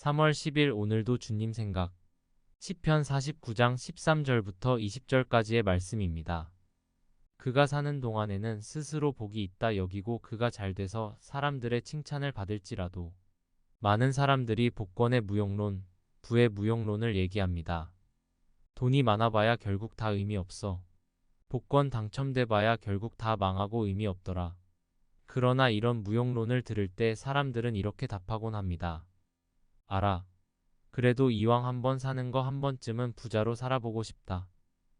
3월 10일 오늘도 주님 생각 시편 49장 13절부터 20절까지의 말씀입니다. 그가 사는 동안에는 스스로 복이 있다 여기고 그가 잘돼서 사람들의 칭찬을 받을지라도 많은 사람들이 복권의 무용론, 부의 무용론을 얘기합니다. 돈이 많아봐야 결국 다 의미 없어. 복권 당첨돼봐야 결국 다 망하고 의미 없더라. 그러나 이런 무용론을 들을 때 사람들은 이렇게 답하곤 합니다. 알아. 그래도 이왕 한번 사는 거 한 번쯤은 부자로 살아보고 싶다.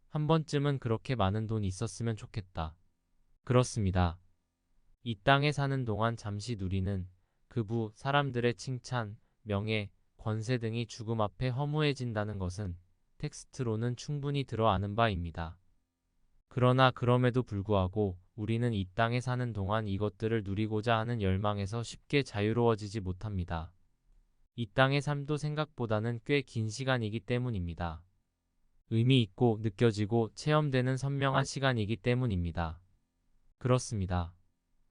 한 번쯤은 그렇게 많은 돈 있었으면 좋겠다. 그렇습니다. 이 땅에 사는 동안 잠시 누리는 그 사람들의 칭찬, 명예, 권세 등이 죽음 앞에 허무해진다는 것은 텍스트로는 충분히 들어아는 바입니다. 그러나 그럼에도 불구하고 우리는 이 땅에 사는 동안 이것들을 누리고자 하는 열망에서 쉽게 자유로워지지 못합니다. 이 땅의 삶도 생각보다는 꽤 긴 시간이기 때문입니다. 의미 있고 느껴지고 체험되는 선명한 시간이기 때문입니다. 그렇습니다.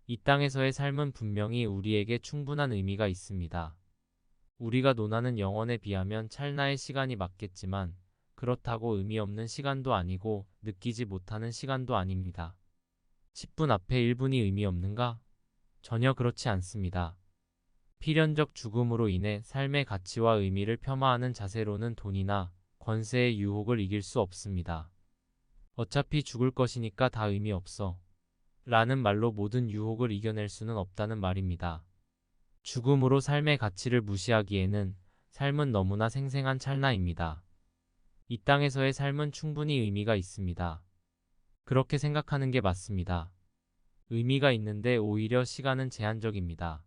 이 땅에서의 삶은 분명히 우리에게 충분한 의미가 있습니다. 우리가 논하는 영혼에 비하면 찰나의 시간이 맞겠지만 그렇다고 의미 없는 시간도 아니고 느끼지 못하는 시간도 아닙니다. 10분 앞에 1분이 의미 없는가? 전혀 그렇지 않습니다. 필연적 죽음으로 인해 삶의 가치와 의미를 폄하하는 자세로는 돈이나 권세의 유혹을 이길 수 없습니다. 어차피 죽을 것이니까 다 의미 없어. 라는 말로 모든 유혹을 이겨낼 수는 없다는 말입니다. 죽음으로 삶의 가치를 무시하기에는 삶은 너무나 생생한 찰나입니다. 이 땅에서의 삶은 충분히 의미가 있습니다. 그렇게 생각하는 게 맞습니다. 의미가 있는데 오히려 시간은 제한적입니다.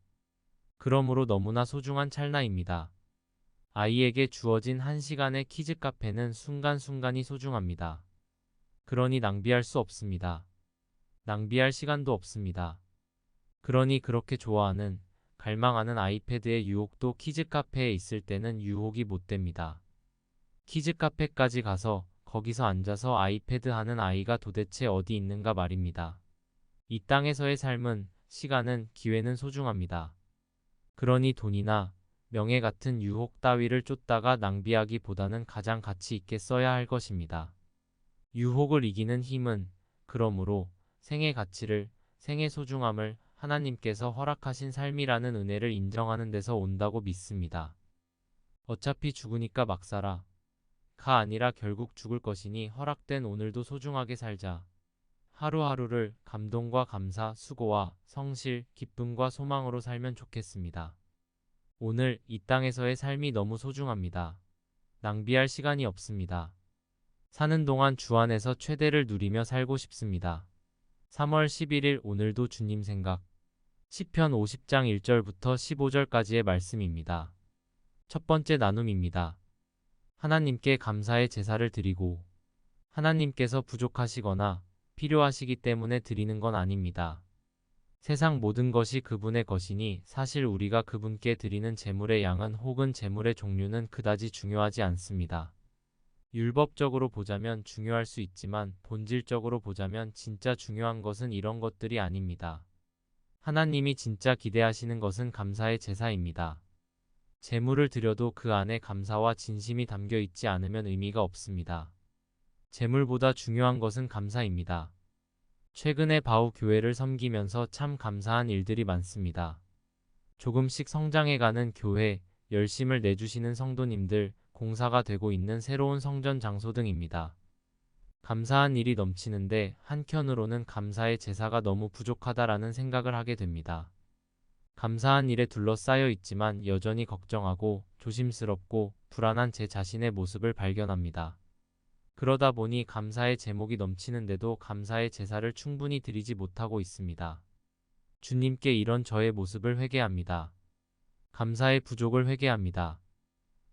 그러므로 너무나 소중한 찰나입니다. 아이에게 주어진 1시간의 키즈 카페는 순간순간이 소중합니다. 그러니 낭비할 수 없습니다. 낭비할 시간도 없습니다. 그러니 그렇게 좋아하는, 갈망하는 아이패드의 유혹도 키즈 카페에 있을 때는 유혹이 못 됩니다. 키즈 카페까지 가서 거기서 앉아서 아이패드 하는 아이가 도대체 어디 있는가 말입니다. 이 땅에서의 삶은, 시간은, 기회는 소중합니다. 그러니 돈이나 명예 같은 유혹 따위를 쫓다가 낭비하기보다는 가장 가치 있게 써야 할 것입니다. 유혹을 이기는 힘은 그러므로 생의 가치를, 생의 소중함을 하나님께서 허락하신 삶이라는 은혜를 인정하는 데서 온다고 믿습니다. 어차피 죽으니까 막 살아. 가 아니라 결국 죽을 것이니 허락된 오늘도 소중하게 살자. 하루하루를 감동과 감사, 수고와 성실, 기쁨과 소망으로 살면 좋겠습니다. 오늘 이 땅에서의 삶이 너무 소중합니다. 낭비할 시간이 없습니다. 사는 동안 주 안에서 최대를 누리며 살고 싶습니다. 3월 11일 오늘도 주님 생각 시편 50장 1절부터 15절까지의 말씀입니다. 첫 번째 나눔입니다. 하나님께 감사의 제사를 드리고 하나님께서 부족하시거나 필요하시기 때문에 드리는 건 아닙니다. 세상 모든 것이 그분의 것이니 사실 우리가 그분께 드리는 제물의 양은 혹은 제물의 종류는 그다지 중요하지 않습니다. 율법적으로 보자면 중요할 수 있지만 본질적으로 보자면 진짜 중요한 것은 이런 것들이 아닙니다. 하나님이 진짜 기대하시는 것은 감사의 제사입니다. 제물을 드려도 그 안에 감사와 진심이 담겨 있지 않으면 의미가 없습니다. 제물보다 중요한 것은 감사입니다. 최근에 바우 교회를 섬기면서 참 감사한 일들이 많습니다. 조금씩 성장해가는 교회, 열심을 내주시는 성도님들, 공사가 되고 있는 새로운 성전 장소 등입니다. 감사한 일이 넘치는데 한켠으로는 감사의 제사가 너무 부족하다라는 생각을 하게 됩니다. 감사한 일에 둘러싸여 있지만 여전히 걱정하고 조심스럽고 불안한 제 자신의 모습을 발견합니다. 그러다 보니 감사의 제목이 넘치는데도 감사의 제사를 충분히 드리지 못하고 있습니다. 주님께 이런 저의 모습을 회개합니다. 감사의 부족을 회개합니다.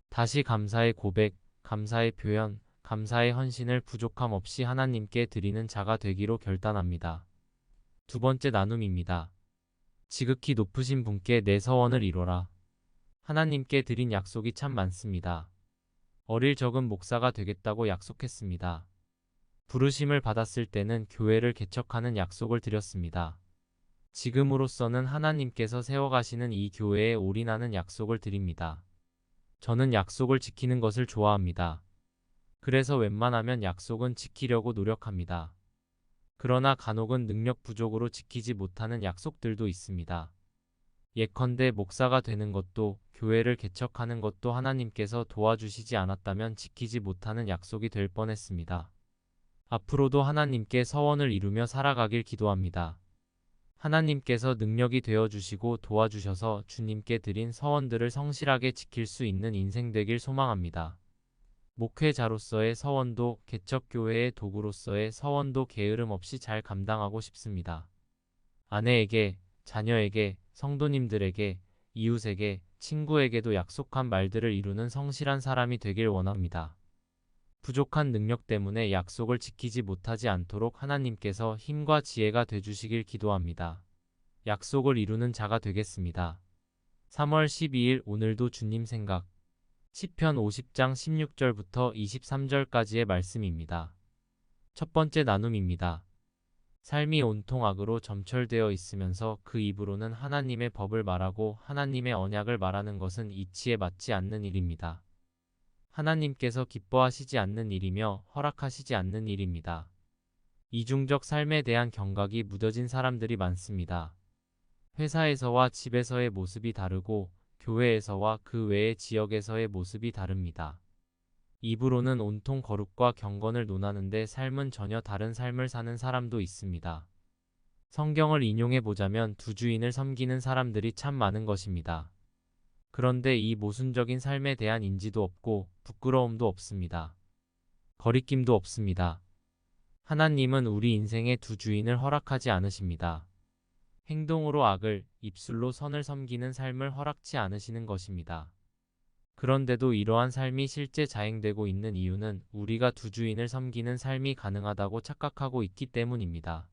다시 감사의 고백, 감사의 표현, 감사의 헌신을 부족함 없이 하나님께 드리는 자가 되기로 결단합니다. 두 번째 나눔입니다. 지극히 높으신 분께 내 서원을 이뤄라. 하나님께 드린 약속이 참 많습니다. 어릴 적은 목사가 되겠다고 약속했습니다. 부르심을 받았을 때는 교회를 개척하는 약속을 드렸습니다. 지금으로서는 하나님께서 세워가시는 이 교회에 올인하는 약속을 드립니다. 저는 약속을 지키는 것을 좋아합니다. 그래서 웬만하면 약속은 지키려고 노력합니다. 그러나 간혹은 능력 부족으로 지키지 못하는 약속들도 있습니다. 예컨대 목사가 되는 것도 교회를 개척하는 것도 하나님께서 도와주시지 않았다면 지키지 못하는 약속이 될 뻔했습니다. 앞으로도 하나님께 서원을 이루며 살아가길 기도합니다. 하나님께서 능력이 되어 주시고 도와주셔서 주님께 드린 서원들을 성실하게 지킬 수 있는 인생 되길 소망합니다. 목회자로서의 서원도 개척교회의 도구로서의 서원도 게으름 없이 잘 감당하고 싶습니다. 아내에게, 자녀에게, 성도님들에게, 이웃에게, 친구에게도 약속한 말들을 이루는 성실한 사람이 되길 원합니다. 부족한 능력 때문에 약속을 지키지 못하지 않도록 하나님께서 힘과 지혜가 되주시길 기도합니다. 약속을 이루는 자가 되겠습니다. 3월 12일 오늘도 주님 생각 시편 50장 16절부터 23절까지의 말씀입니다. 첫 번째 나눔입니다. 삶이 온통 악으로 점철되어 있으면서 그 입으로는 하나님의 법을 말하고 하나님의 언약을 말하는 것은 이치에 맞지 않는 일입니다. 하나님께서 기뻐하시지 않는 일이며 허락하시지 않는 일입니다. 이중적 삶에 대한 경각이 무뎌진 사람들이 많습니다. 회사에서와 집에서의 모습이 다르고 교회에서와 그 외의 지역에서의 모습이 다릅니다. 입으로는 온통 거룩과 경건을 논하는데 삶은 전혀 다른 삶을 사는 사람도 있습니다. 성경을 인용해 보자면 두 주인을 섬기는 사람들이 참 많은 것입니다. 그런데 이 모순적인 삶에 대한 인지도 없고 부끄러움도 없습니다. 거리낌도 없습니다. 하나님은 우리 인생의 두 주인을 허락하지 않으십니다. 행동으로 악을, 입술로 선을 섬기는 삶을 허락치 않으시는 것입니다. 그런데도 이러한 삶이 실제 자행되고 있는 이유는 우리가 두 주인을 섬기는 삶이 가능하다고 착각하고 있기 때문입니다.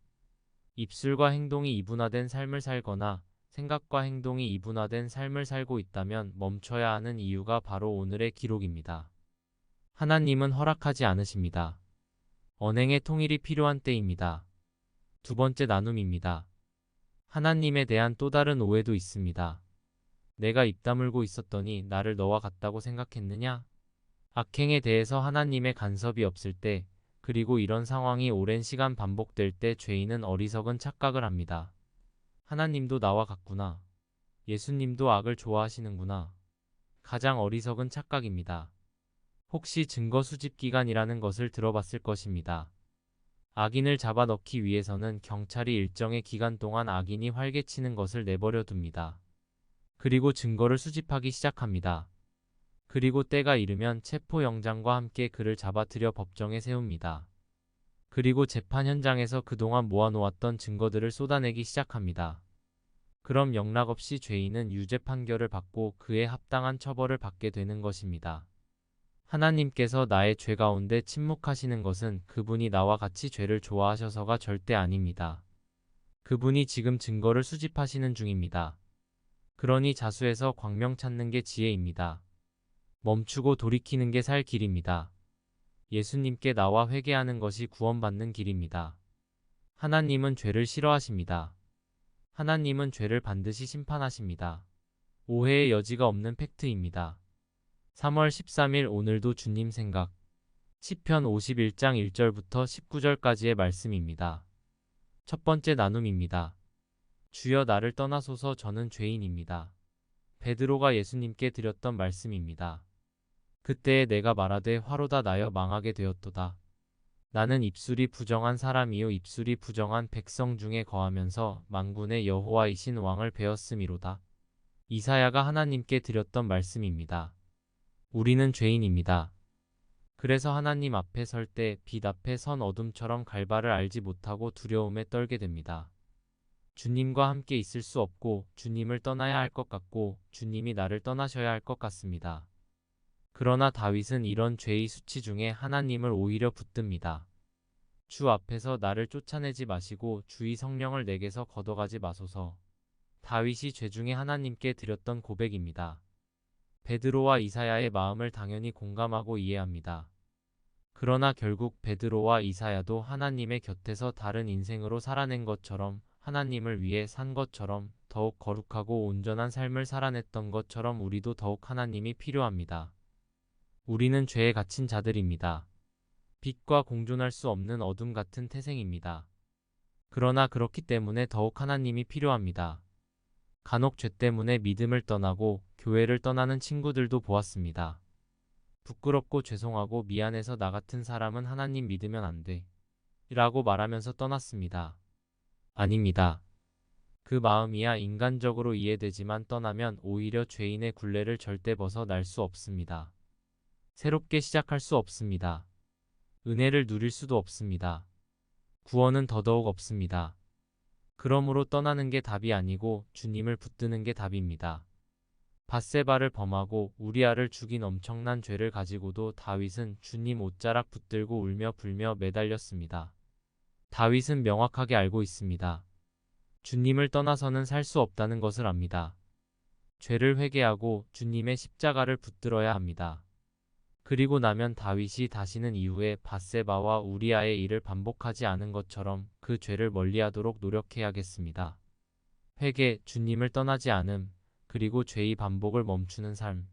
입술과 행동이 이분화된 삶을 살거나 생각과 행동이 이분화된 삶을 살고 있다면 멈춰야 하는 이유가 바로 오늘의 기록입니다. 하나님은 허락하지 않으십니다. 언행의 통일이 필요한 때입니다. 두 번째 나눔입니다. 하나님에 대한 또 다른 오해도 있습니다. 내가 입 다물고 있었더니 나를 너와 같다고 생각했느냐? 악행에 대해서 하나님의 간섭이 없을 때, 그리고 이런 상황이 오랜 시간 반복될 때 죄인은 어리석은 착각을 합니다. 하나님도 나와 같구나. 예수님도 악을 좋아하시는구나. 가장 어리석은 착각입니다. 혹시 증거 수집 기간이라는 것을 들어봤을 것입니다. 악인을 잡아넣기 위해서는 경찰이 일정의 기간 동안 악인이 활개치는 것을 내버려 둡니다. 그리고 증거를 수집하기 시작합니다. 그리고 때가 이르면 체포영장과 함께 그를 잡아들여 법정에 세웁니다. 그리고 재판 현장에서 그동안 모아놓았던 증거들을 쏟아내기 시작합니다. 그럼 영락없이 죄인은 유죄 판결을 받고 그에 합당한 처벌을 받게 되는 것입니다. 하나님께서 나의 죄 가운데 침묵하시는 것은 그분이 나와 같이 죄를 좋아하셔서가 절대 아닙니다. 그분이 지금 증거를 수집하시는 중입니다. 그러니 자수해서 광명 찾는 게 지혜입니다. 멈추고 돌이키는 게 살 길입니다. 예수님께 나와 회개하는 것이 구원받는 길입니다. 하나님은 죄를 싫어하십니다. 하나님은 죄를 반드시 심판하십니다. 오해의 여지가 없는 팩트입니다. 3월 13일 오늘도 주님 생각 시편 51장 1절부터 19절까지의 말씀입니다. 첫 번째 나눔입니다. 주여 나를 떠나소서 저는 죄인입니다. 베드로가 예수님께 드렸던 말씀입니다. 그때에 내가 말하되 화로다 나여 망하게 되었도다. 나는 입술이 부정한 사람이요 입술이 부정한 백성 중에 거하면서 만군의 여호와이신 왕을 배웠음이로다. 이사야가 하나님께 드렸던 말씀입니다. 우리는 죄인입니다. 그래서 하나님 앞에 설 때 빛 앞에 선 어둠처럼 갈바를 알지 못하고 두려움에 떨게 됩니다. 주님과 함께 있을 수 없고 주님을 떠나야 할 것 같고 주님이 나를 떠나셔야 할 것 같습니다. 그러나 다윗은 이런 죄의 수치 중에 하나님을 오히려 붙듭니다. 주 앞에서 나를 쫓아내지 마시고 주의 성령을 내게서 걷어가지 마소서. 다윗이 죄 중에 하나님께 드렸던 고백입니다. 베드로와 이사야의 마음을 당연히 공감하고 이해합니다. 그러나 결국 베드로와 이사야도 하나님의 곁에서 다른 인생으로 살아낸 것처럼 하나님을 위해 산 것처럼 더욱 거룩하고 온전한 삶을 살아냈던 것처럼 우리도 더욱 하나님이 필요합니다. 우리는 죄에 갇힌 자들입니다. 빛과 공존할 수 없는 어둠 같은 태생입니다. 그러나 그렇기 때문에 더욱 하나님이 필요합니다. 간혹 죄 때문에 믿음을 떠나고 교회를 떠나는 친구들도 보았습니다. 부끄럽고 죄송하고 미안해서 나 같은 사람은 하나님 믿으면 안 돼. 라고 말하면서 떠났습니다. 아닙니다. 그 마음이야 인간적으로 이해되지만 떠나면 오히려 죄인의 굴레를 절대 벗어날 수 없습니다. 새롭게 시작할 수 없습니다. 은혜를 누릴 수도 없습니다. 구원은 더더욱 없습니다. 그러므로 떠나는 게 답이 아니고 주님을 붙드는 게 답입니다. 밧세바를 범하고 우리아를 죽인 엄청난 죄를 가지고도 다윗은 주님 옷자락 붙들고 울며 불며 매달렸습니다. 다윗은 명확하게 알고 있습니다. 주님을 떠나서는 살 수 없다는 것을 압니다. 죄를 회개하고 주님의 십자가를 붙들어야 합니다. 그리고 나면 다윗이 다시는 이후에 밧세바와 우리아의 일을 반복하지 않은 것처럼 그 죄를 멀리하도록 노력해야겠습니다. 회개, 주님을 떠나지 않음, 그리고 죄의 반복을 멈추는 삶.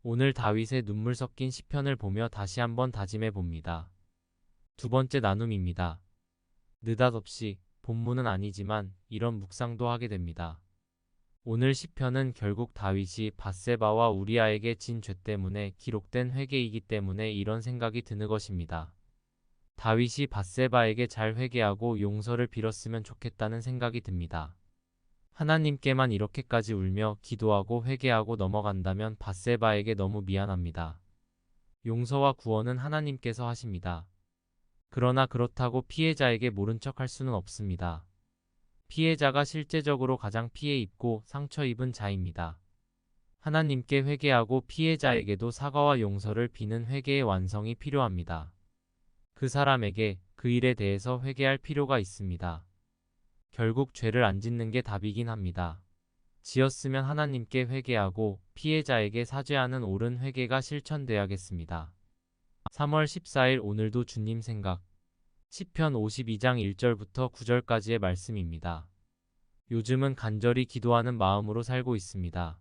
오늘 다윗의 눈물 섞인 시편을 보며 다시 한번 다짐해 봅니다. 두 번째 나눔입니다. 느닷없이, 본문은 아니지만 이런 묵상도 하게 됩니다. 오늘 시편은 결국 다윗이 밧세바와 우리아에게 진 죄 때문에 기록된 회개이기 때문에 이런 생각이 드는 것입니다. 다윗이 밧세바에게 잘 회개하고 용서를 빌었으면 좋겠다는 생각이 듭니다. 하나님께만 이렇게까지 울며 기도하고 회개하고 넘어간다면 밧세바에게 너무 미안합니다. 용서와 구원은 하나님께서 하십니다. 그러나 그렇다고 피해자에게 모른 척할 수는 없습니다. 피해자가 실제적으로 가장 피해 입고 상처 입은 자입니다. 하나님께 회개하고 피해자에게도 사과와 용서를 비는 회개의 완성이 필요합니다. 그 사람에게 그 일에 대해서 회개할 필요가 있습니다. 결국 죄를 안 짓는 게 답이긴 합니다. 지었으면 하나님께 회개하고 피해자에게 사죄하는 옳은 회개가 실천돼야겠습니다. 3월 14일 오늘도 주님 생각 시편 52장 1절부터 9절까지의 말씀입니다. 요즘은 간절히 기도하는 마음으로 살고 있습니다.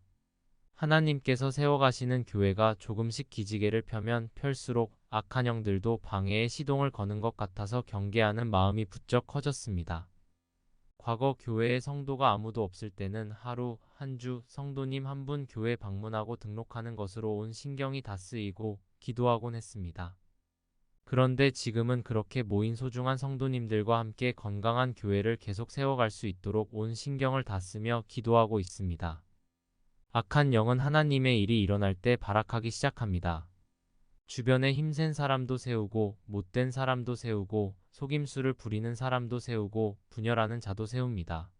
하나님께서 세워가시는 교회가 조금씩 기지개를 펴면 펼수록 악한 영들도 방해의 시동을 거는 것 같아서 경계하는 마음이 부쩍 커졌습니다. 과거 교회에 성도가 아무도 없을 때는 하루, 한 주, 성도님 한 분 교회 방문하고 등록하는 것으로 온 신경이 다 쓰이고 기도하곤 했습니다. 그런데 지금은 그렇게 모인 소중한 성도님들과 함께 건강한 교회를 계속 세워갈 수 있도록 온 신경을 다 쓰며 기도하고 있습니다. 악한 영은 하나님의 일이 일어날 때 발악하기 시작합니다. 주변에 힘센 사람도 세우고 못된 사람도 세우고 속임수를 부리는 사람도 세우고 분열하는 자도 세웁니다.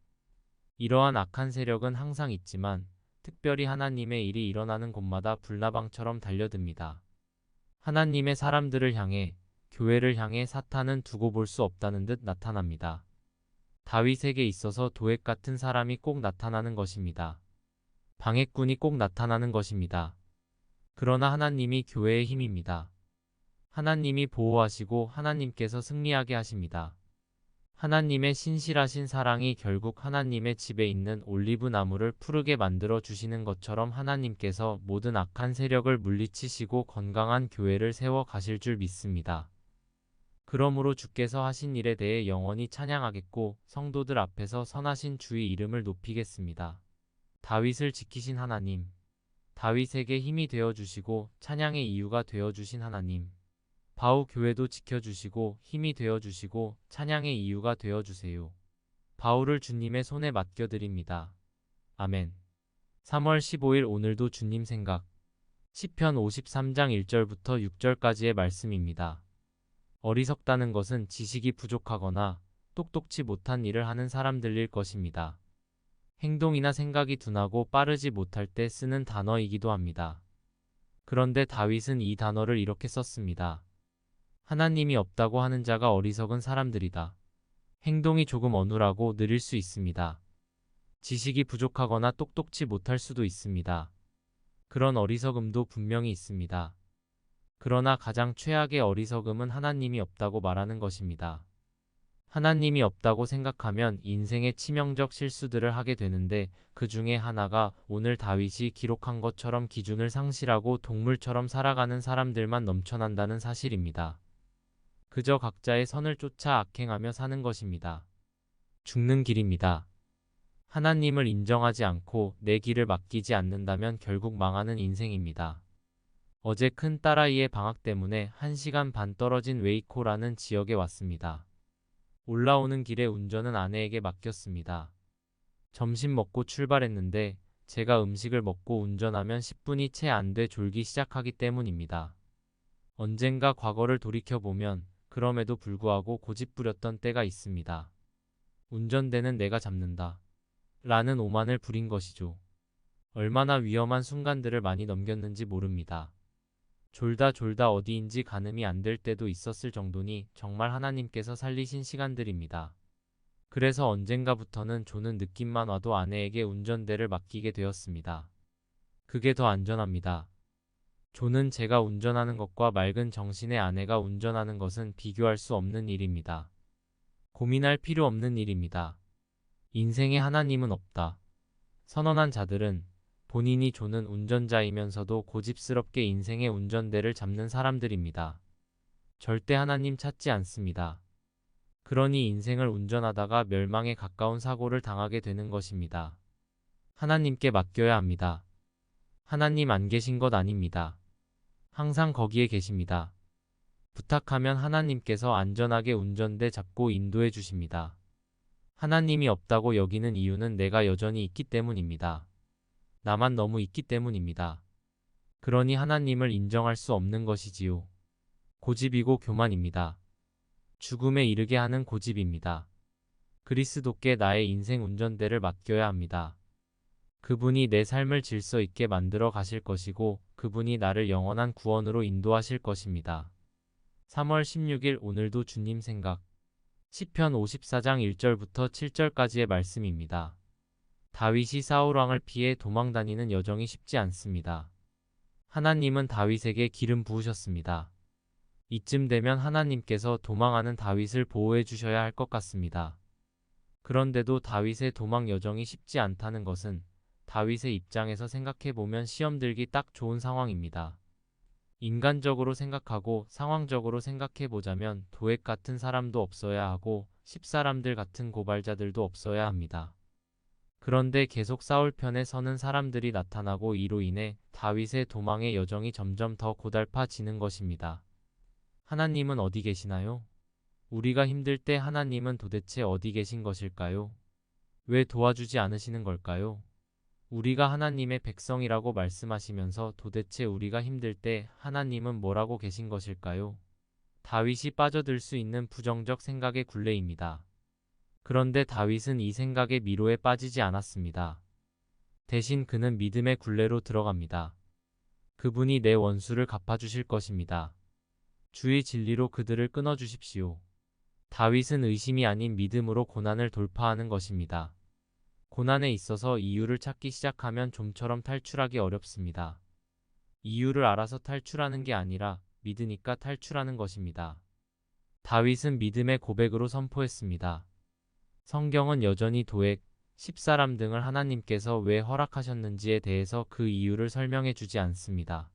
이러한 악한 세력은 항상 있지만 특별히 하나님의 일이 일어나는 곳마다 불나방처럼 달려듭니다. 하나님의 사람들을 향해 교회를 향해 사탄은 두고 볼 수 없다는 듯 나타납니다. 다윗에게 있어서 도액 같은 사람이 꼭 나타나는 것입니다. 방해꾼이 꼭 나타나는 것입니다. 그러나 하나님이 교회의 힘입니다. 하나님이 보호하시고 하나님께서 승리하게 하십니다. 하나님의 신실하신 사랑이 결국 하나님의 집에 있는 올리브 나무를 푸르게 만들어 주시는 것처럼 하나님께서 모든 악한 세력을 물리치시고 건강한 교회를 세워 가실 줄 믿습니다. 그러므로 주께서 하신 일에 대해 영원히 찬양하겠고 성도들 앞에서 선하신 주의 이름을 높이겠습니다. 다윗을 지키신 하나님, 다윗에게 힘이 되어주시고 찬양의 이유가 되어주신 하나님, 바우 교회도 지켜주시고 힘이 되어주시고 찬양의 이유가 되어주세요. 바울을 주님의 손에 맡겨드립니다. 아멘. 3월 15일 오늘도 주님 생각 시편 53장 1절부터 6절까지의 말씀입니다. 어리석다는 것은 지식이 부족하거나 똑똑치 못한 일을 하는 사람들일 것입니다. 행동이나 생각이 둔하고 빠르지 못할 때 쓰는 단어이기도 합니다. 그런데 다윗은 이 단어를 이렇게 썼습니다. 하나님이 없다고 하는 자가 어리석은 사람들이다. 행동이 조금 어눌하고 느릴 수 있습니다. 지식이 부족하거나 똑똑치 못할 수도 있습니다. 그런 어리석음도 분명히 있습니다. 그러나 가장 최악의 어리석음은 하나님이 없다고 말하는 것입니다. 하나님이 없다고 생각하면 인생의 치명적 실수들을 하게 되는데 그 중에 하나가 오늘 다윗이 기록한 것처럼 기준을 상실하고 동물처럼 살아가는 사람들만 넘쳐난다는 사실입니다. 그저 각자의 선을 쫓아 악행하며 사는 것입니다. 죽는 길입니다. 하나님을 인정하지 않고 내 길을 맡기지 않는다면 결국 망하는 인생입니다. 어제 큰 딸아이의 방학 때문에 1시간 반 떨어진 웨이코라는 지역에 왔습니다. 올라오는 길에 운전은 아내에게 맡겼습니다. 점심 먹고 출발했는데 제가 음식을 먹고 운전하면 10분이 채 안 돼 졸기 시작하기 때문입니다. 언젠가 과거를 돌이켜보면 그럼에도 불구하고 고집부렸던 때가 있습니다. 운전대는 내가 잡는다. 라는 오만을 부린 것이죠. 얼마나 위험한 순간들을 많이 넘겼는지 모릅니다. 졸다 어디인지 가늠이 안 될 때도 있었을 정도니 정말 하나님께서 살리신 시간들입니다. 그래서 언젠가부터는 조는 느낌만 와도 아내에게 운전대를 맡기게 되었습니다. 그게 더 안전합니다. 조는 제가 운전하는 것과 맑은 정신의 아내가 운전하는 것은 비교할 수 없는 일입니다. 고민할 필요 없는 일입니다. 인생에 하나님은 없다. 선언한 자들은 본인이 조는 운전자이면서도 고집스럽게 인생의 운전대를 잡는 사람들입니다. 절대 하나님 찾지 않습니다. 그러니 인생을 운전하다가 멸망에 가까운 사고를 당하게 되는 것입니다. 하나님께 맡겨야 합니다. 하나님 안 계신 것 아닙니다. 항상 거기에 계십니다. 부탁하면 하나님께서 안전하게 운전대 잡고 인도해 주십니다. 하나님이 없다고 여기는 이유는 내가 여전히 있기 때문입니다. 나만 너무 있기 때문입니다. 그러니 하나님을 인정할 수 없는 것이지요. 고집이고 교만입니다. 죽음에 이르게 하는 고집입니다. 그리스도께 나의 인생 운전대를 맡겨야 합니다. 그분이 내 삶을 질서 있게 만들어 가실 것이고 그분이 나를 영원한 구원으로 인도하실 것입니다. 3월 16일 오늘도 주님 생각 시편 54장 1절부터 7절까지의 말씀입니다. 다윗이 사울왕을 피해 도망다니는 여정이 쉽지 않습니다. 하나님은 다윗에게 기름 부으셨습니다. 이쯤 되면 하나님께서 도망하는 다윗을 보호해 주셔야 할 것 같습니다. 그런데도 다윗의 도망 여정이 쉽지 않다는 것은 다윗의 입장에서 생각해보면 시험 들기 딱 좋은 상황입니다. 인간적으로 생각하고 상황적으로 생각해보자면 도액 같은 사람도 없어야 하고 십사람들 같은 고발자들도 없어야 합니다. 그런데 계속 사울 편에 서는 사람들이 나타나고 이로 인해 다윗의 도망의 여정이 점점 더 고달파지는 것입니다. 하나님은 어디 계시나요? 우리가 힘들 때 하나님은 도대체 어디 계신 것일까요? 왜 도와주지 않으시는 걸까요? 우리가 하나님의 백성이라고 말씀하시면서 도대체 우리가 힘들 때 하나님은 뭐라고 계신 것일까요? 다윗이 빠져들 수 있는 부정적 생각의 굴레입니다. 그런데 다윗은 이 생각의 미로에 빠지지 않았습니다. 대신 그는 믿음의 굴레로 들어갑니다. 그분이 내 원수를 갚아주실 것입니다. 주의 진리로 그들을 끊어주십시오. 다윗은 의심이 아닌 믿음으로 고난을 돌파하는 것입니다. 고난에 있어서 이유를 찾기 시작하면 좀처럼 탈출하기 어렵습니다. 이유를 알아서 탈출하는 게 아니라 믿으니까 탈출하는 것입니다. 다윗은 믿음의 고백으로 선포했습니다. 성경은 여전히 도액, 십사람 등을 하나님께서 왜 허락하셨는지에 대해서 그 이유를 설명해 주지 않습니다.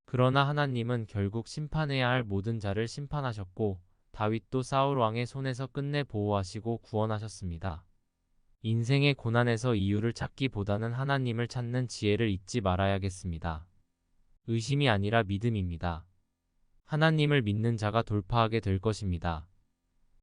그러나 하나님은 결국 심판해야 할 모든 자를 심판하셨고 다윗도 사울 왕의 손에서 끝내 보호하시고 구원하셨습니다. 인생의 고난에서 이유를 찾기보다는 하나님을 찾는 지혜를 잊지 말아야겠습니다. 의심이 아니라 믿음입니다. 하나님을 믿는 자가 돌파하게 될 것입니다.